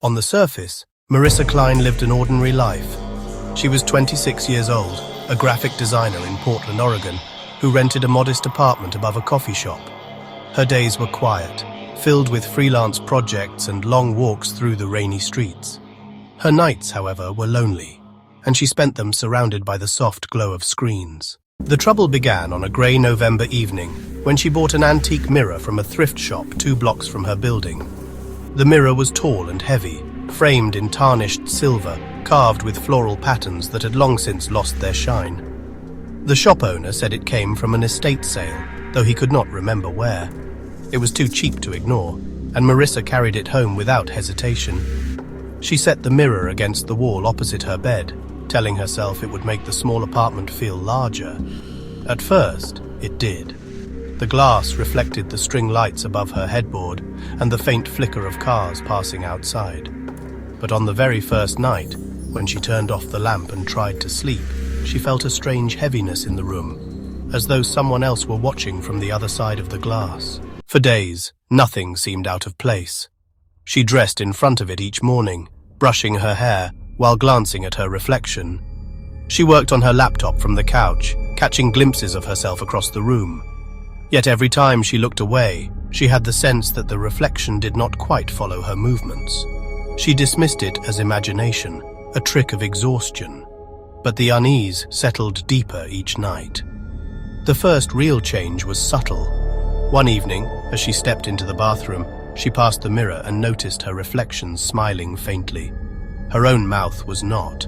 On the surface, Marissa Klein lived an ordinary life. She was 26 years old, a graphic designer in Portland, Oregon, who rented a modest apartment above a coffee shop. Her days were quiet, filled with freelance projects and long walks through the rainy streets. Her nights, however, were lonely, and she spent them surrounded by the soft glow of screens. The trouble began on a grey November evening when she bought an antique mirror from a thrift shop 2 blocks from her building. The mirror was tall and heavy, framed in tarnished silver, carved with floral patterns that had long since lost their shine. The shop owner said it came from an estate sale, though he could not remember where. It was too cheap to ignore, and Marissa carried it home without hesitation. She set the mirror against the wall opposite her bed, telling herself it would make the small apartment feel larger. At first, it did. The glass reflected the string lights above her headboard and the faint flicker of cars passing outside. But on the very first night, when she turned off the lamp and tried to sleep, she felt a strange heaviness in the room, as though someone else were watching from the other side of the glass. For days, nothing seemed out of place. She dressed in front of it each morning, brushing her hair while glancing at her reflection. She worked on her laptop from the couch, catching glimpses of herself across the room. Yet every time she looked away, she had the sense that the reflection did not quite follow her movements. She dismissed it as imagination, a trick of exhaustion. But the unease settled deeper each night. The first real change was subtle. One evening, as she stepped into the bathroom, she passed the mirror and noticed her reflection smiling faintly. Her own mouth was not.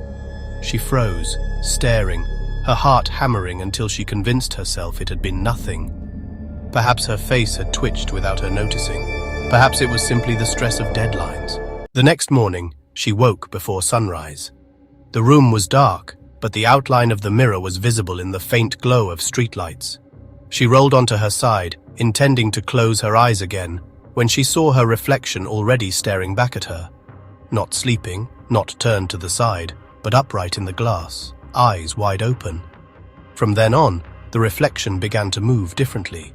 She froze, staring, her heart hammering until she convinced herself it had been nothing. Perhaps her face had twitched without her noticing. Perhaps it was simply the stress of deadlines. The next morning, she woke before sunrise. The room was dark, but the outline of the mirror was visible in the faint glow of streetlights. She rolled onto her side, intending to close her eyes again, when she saw her reflection already staring back at her. Not sleeping, not turned to the side, but upright in the glass, eyes wide open. From then on, the reflection began to move differently.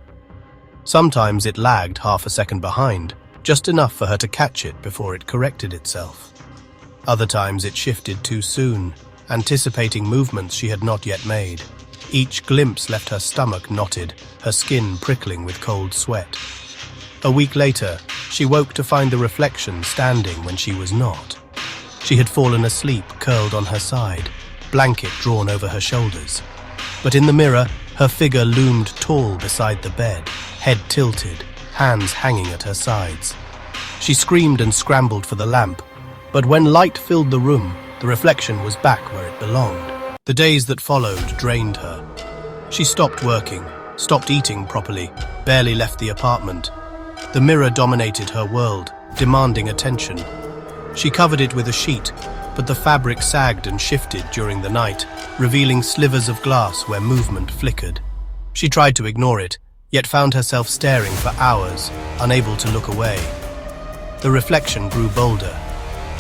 Sometimes it lagged half a second behind, just enough for her to catch it before it corrected itself. Other times it shifted too soon, anticipating movements she had not yet made. Each glimpse left her stomach knotted, her skin prickling with cold sweat. A week later, she woke to find the reflection standing when she was not. She had fallen asleep, curled on her side, blanket drawn over her shoulders. But in the mirror, her figure loomed tall beside the bed, head tilted, hands hanging at her sides. She screamed and scrambled for the lamp, but when light filled the room, the reflection was back where it belonged. The days that followed drained her. She stopped working, stopped eating properly, barely left the apartment. The mirror dominated her world, demanding attention. She covered it with a sheet, but the fabric sagged and shifted during the night, revealing slivers of glass where movement flickered. She tried to ignore it, yet found herself staring for hours, unable to look away. The reflection grew bolder.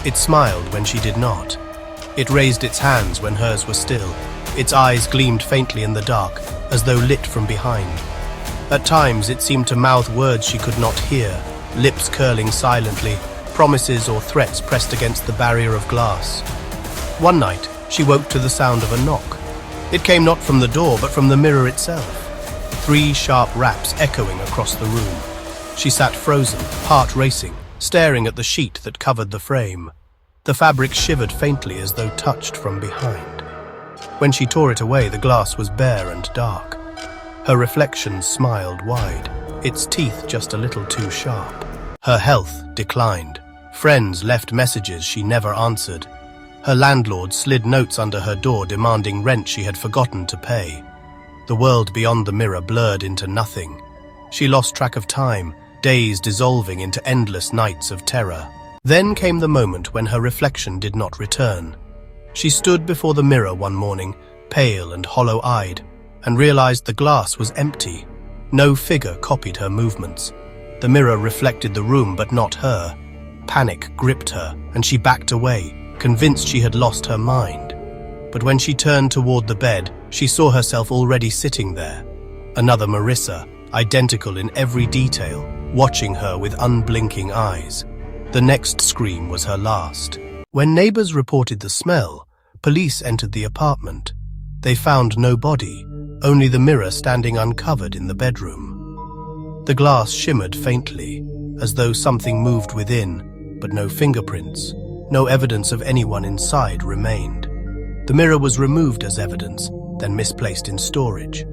It smiled when she did not. It raised its hands when hers were still. Its eyes gleamed faintly in the dark, as though lit from behind. At times it seemed to mouth words she could not hear, lips curling silently, promises or threats pressed against the barrier of glass. One night, she woke to the sound of a knock. It came not from the door, but from the mirror itself. 3 sharp raps echoing across the room. She sat frozen, heart racing, staring at the sheet that covered the frame. The fabric shivered faintly as though touched from behind. When she tore it away, the glass was bare and dark. Her reflection smiled wide, its teeth just a little too sharp. Her health declined. Friends left messages she never answered. Her landlord slid notes under her door demanding rent she had forgotten to pay. The world beyond the mirror blurred into nothing. She lost track of time, days dissolving into endless nights of terror. Then came the moment when her reflection did not return. She stood before the mirror one morning, pale and hollow-eyed, and realized the glass was empty. No figure copied her movements. The mirror reflected the room but not her. Panic gripped her, and she backed away, convinced she had lost her mind. But when she turned toward the bed, she saw herself already sitting there. Another Marissa, identical in every detail, watching her with unblinking eyes. The next scream was her last. When neighbors reported the smell, police entered the apartment. They found no body, only the mirror standing uncovered in the bedroom. The glass shimmered faintly, as though something moved within, but no fingerprints, no evidence of anyone inside remained. The mirror was removed as evidence, then misplaced in storage.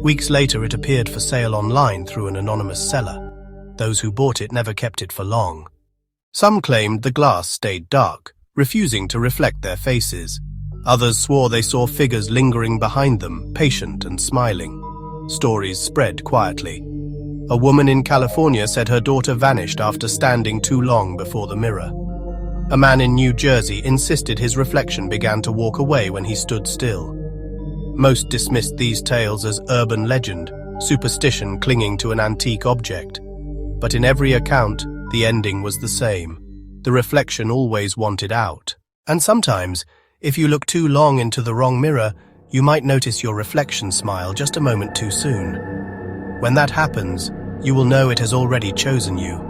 Weeks later, it appeared for sale online through an anonymous seller. Those who bought it never kept it for long. Some claimed the glass stayed dark, refusing to reflect their faces. Others swore they saw figures lingering behind them, patient and smiling. Stories spread quietly. A woman in California said her daughter vanished after standing too long before the mirror. A man in New Jersey insisted his reflection began to walk away when he stood still. Most dismissed these tales as urban legend, superstition clinging to an antique object. But in every account, the ending was the same. The reflection always wanted out. And sometimes, if you look too long into the wrong mirror, you might notice your reflection smile just a moment too soon. When that happens, you will know it has already chosen you.